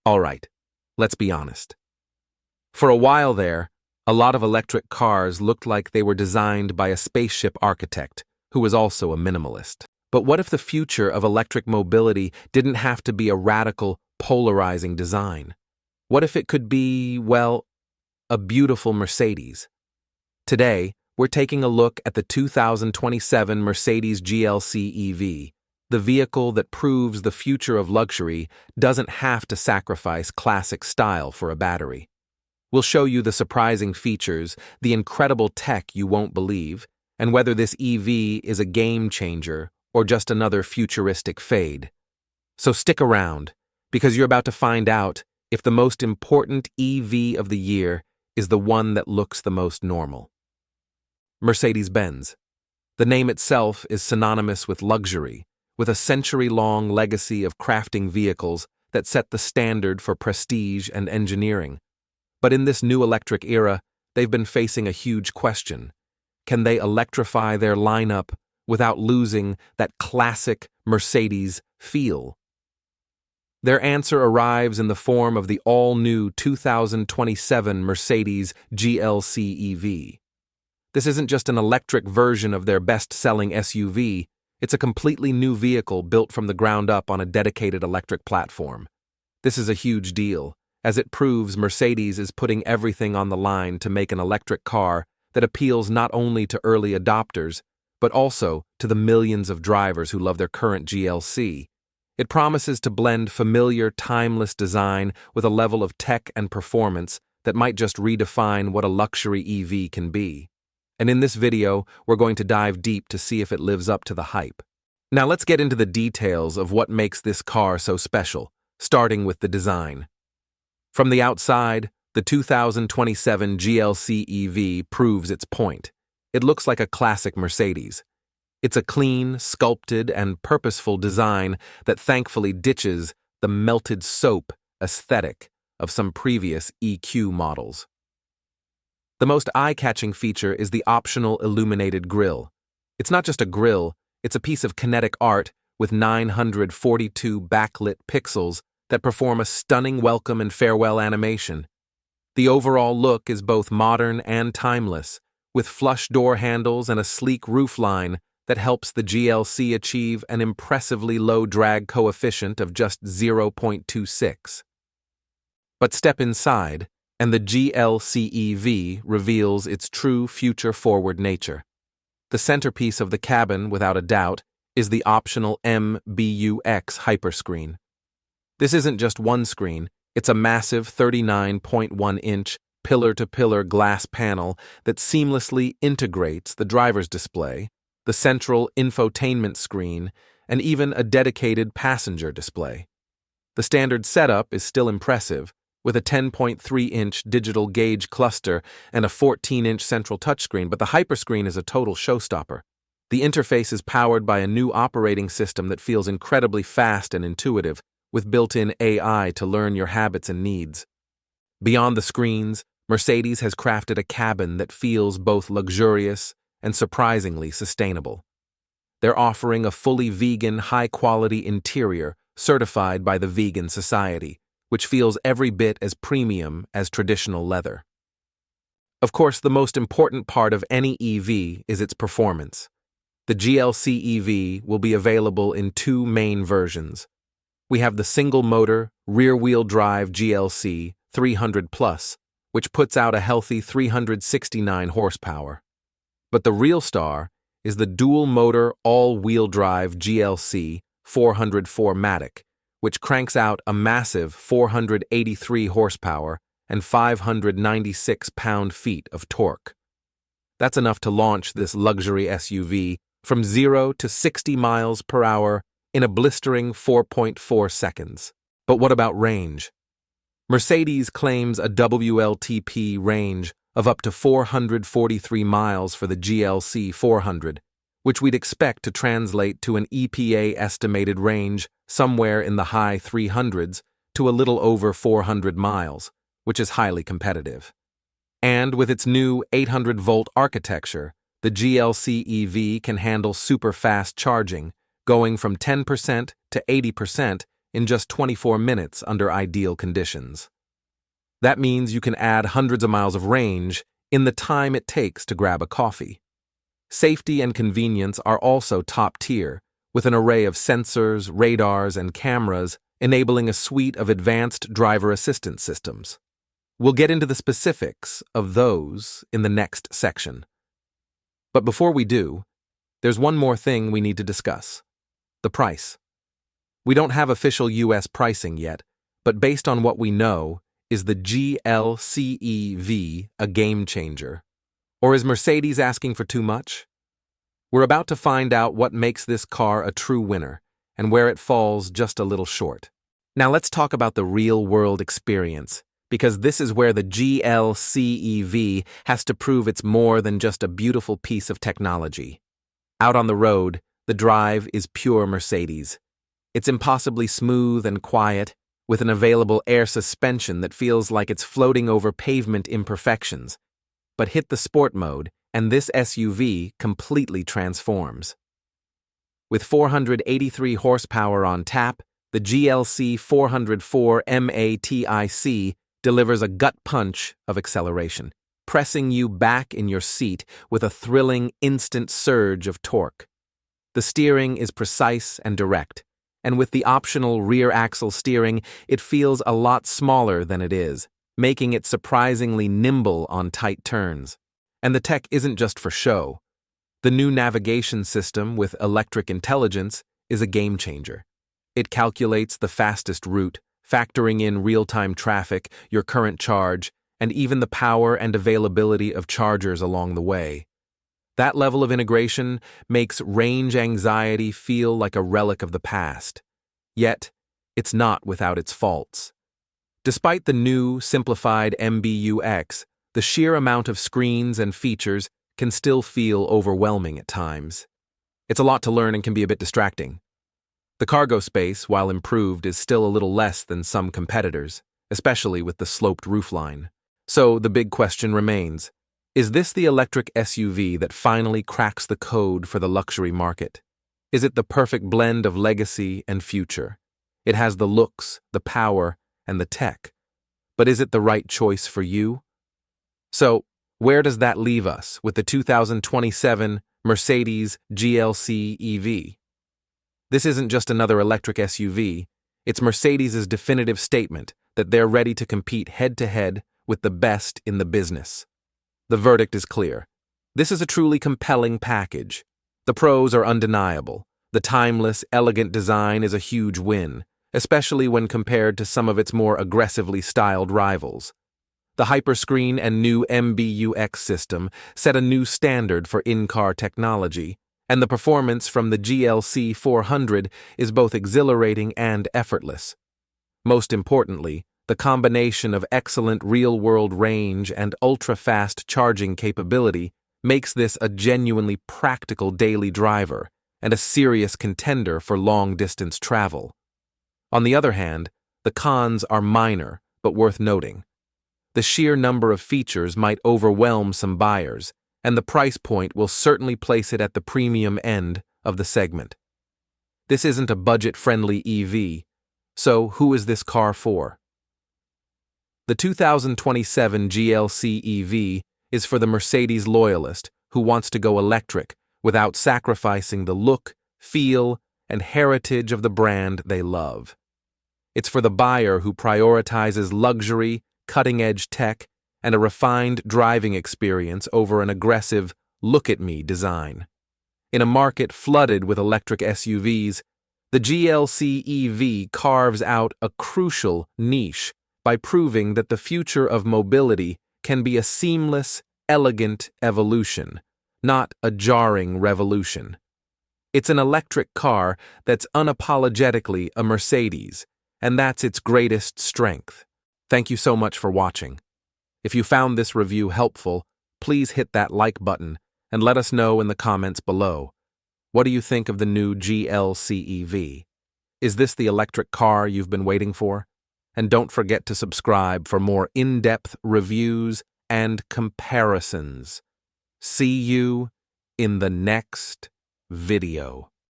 All right, let's be honest. For a while there, a lot of electric cars looked like they were designed by a spaceship architect who was also a minimalist. But what if the future of electric mobility didn't have to be a radical, polarizing design? What if it could be, well, a beautiful Mercedes? Today, we're taking a look at the 2027 Mercedes GLC EV, the vehicle that proves the future of luxury doesn't have to sacrifice classic style for a battery. We'll show you the surprising features, the incredible tech you won't believe, and whether this EV is a game changer or just another futuristic fade. So stick around, because you're about to find out if the most important EV of the year is the one that looks the most normal. Mercedes-Benz. The name itself is synonymous with luxury, with a century-long legacy of crafting vehicles that set the standard for prestige and engineering. But in this new electric era, they've been facing a huge question. Can they electrify their lineup without losing that classic Mercedes feel? Their answer arrives in the form of the all-new 2027 Mercedes GLC EV. This isn't just an electric version of their best-selling SUV, it's a completely new vehicle built from the ground up on a dedicated electric platform. This is a huge deal, as it proves Mercedes is putting everything on the line to make an electric car that appeals not only to early adopters, but also to the millions of drivers who love their current GLC. It promises to blend familiar, timeless design with a level of tech and performance that might just redefine what a luxury EV can be. And in this video, we're going to dive deep to see if it lives up to the hype. Now let's get into the details of what makes this car so special, starting with the design. From the outside, the 2027 GLC EV proves its point. It looks like a classic Mercedes. It's a clean, sculpted, and purposeful design that thankfully ditches the melted soap aesthetic of some previous EQ models. The most eye-catching feature is the optional illuminated grille. It's not just a grille, it's a piece of kinetic art with 942 backlit pixels that perform a stunning welcome and farewell animation. The overall look is both modern and timeless, with flush door handles and a sleek roofline that helps the GLC achieve an impressively low drag coefficient of just 0.26. But step inside, and the GLC EV reveals its true future-forward nature. The centerpiece of the cabin, without a doubt, is the optional MBUX Hyperscreen. This isn't just one screen, it's a massive 39.1-inch pillar-to-pillar glass panel that seamlessly integrates the driver's display, the central infotainment screen, and even a dedicated passenger display. The standard setup is still impressive, with a 10.3-inch digital gauge cluster and a 14-inch central touchscreen, but the Hyperscreen is a total showstopper. The interface is powered by a new operating system that feels incredibly fast and intuitive, with built-in AI to learn your habits and needs. Beyond the screens, Mercedes has crafted a cabin that feels both luxurious and surprisingly sustainable. They're offering a fully vegan, high-quality interior certified by the Vegan Society, which feels every bit as premium as traditional leather. Of course, the most important part of any EV is its performance. The GLC EV will be available in two main versions. We have the single-motor, rear-wheel drive GLC 300+, which puts out a healthy 369 horsepower. But the real star is the dual-motor, all-wheel drive GLC 404matic, which cranks out a massive 483 horsepower and 596 pound-feet of torque. That's enough to launch this luxury SUV from 0 to 60 miles per hour in a blistering 4.4 seconds. But what about range? Mercedes claims a WLTP range of up to 443 miles for the GLC 400, which we'd expect to translate to an EPA estimated range somewhere in the high 300s to a little over 400 miles, which is highly competitive. And with its new 800-volt architecture, the GLC EV can handle super-fast charging, going from 10% to 80% in just 24 minutes under ideal conditions. That means you can add hundreds of miles of range in the time it takes to grab a coffee. Safety and convenience are also top tier, with an array of sensors, radars, and cameras enabling a suite of advanced driver assistance systems. We'll get into the specifics of those in the next section. But before we do, there's one more thing we need to discuss: the price. We don't have official US pricing yet, but based on what we know, is the GLC EV a game changer? Or is Mercedes asking for too much? We're about to find out what makes this car a true winner and where it falls just a little short. Now let's talk about the real-world experience, because this is where the GLC EV has to prove it's more than just a beautiful piece of technology. Out on the road, the drive is pure Mercedes. It's impossibly smooth and quiet, with an available air suspension that feels like it's floating over pavement imperfections. But hit the sport mode, and this SUV completely transforms. With 483 horsepower on tap, the GLC 404 MATIC delivers a gut punch of acceleration, pressing you back in your seat with a thrilling instant surge of torque. The steering is precise and direct, and with the optional rear axle steering, it feels a lot smaller than it is, making it surprisingly nimble on tight turns. And the tech isn't just for show. The new navigation system with electric intelligence is a game changer. It calculates the fastest route, factoring in real-time traffic, your current charge, and even the power and availability of chargers along the way. That level of integration makes range anxiety feel like a relic of the past. Yet, it's not without its faults. Despite the new, simplified MBUX, the sheer amount of screens and features can still feel overwhelming at times. It's a lot to learn and can be a bit distracting. The cargo space, while improved, is still a little less than some competitors, especially with the sloped roofline. So the big question remains: is this the electric SUV that finally cracks the code for the luxury market? Is it the perfect blend of legacy and future? It has the looks, the power, and the tech. But is it the right choice for you? So, where does that leave us with the 2027 Mercedes GLC EV? This isn't just another electric SUV, it's Mercedes' definitive statement that they're ready to compete head-to-head with the best in the business. The verdict is clear. This is a truly compelling package. The pros are undeniable. The timeless, elegant design is a huge win, especially when compared to some of its more aggressively styled rivals. The Hyperscreen and new MBUX system set a new standard for in-car technology, and the performance from the GLC 400 is both exhilarating and effortless. Most importantly, the combination of excellent real-world range and ultra-fast charging capability makes this a genuinely practical daily driver and a serious contender for long-distance travel. On the other hand, the cons are minor but worth noting. The sheer number of features might overwhelm some buyers, and the price point will certainly place it at the premium end of the segment. This isn't a budget-friendly EV, so who is this car for? The 2027 GLC EV is for the Mercedes loyalist who wants to go electric without sacrificing the look, feel, and heritage of the brand they love. It's for the buyer who prioritizes luxury, cutting-edge tech, and a refined driving experience over an aggressive look-at-me design. In a market flooded with electric SUVs, the GLC EV carves out a crucial niche by proving that the future of mobility can be a seamless, elegant evolution, not a jarring revolution. It's an electric car that's unapologetically a Mercedes, and that's its greatest strength. Thank you so much for watching. If you found this review helpful, please hit that like button and let us know in the comments below. What do you think of the new GLC EV? Is this the electric car you've been waiting for? And don't forget to subscribe for more in-depth reviews and comparisons. See you in the next video.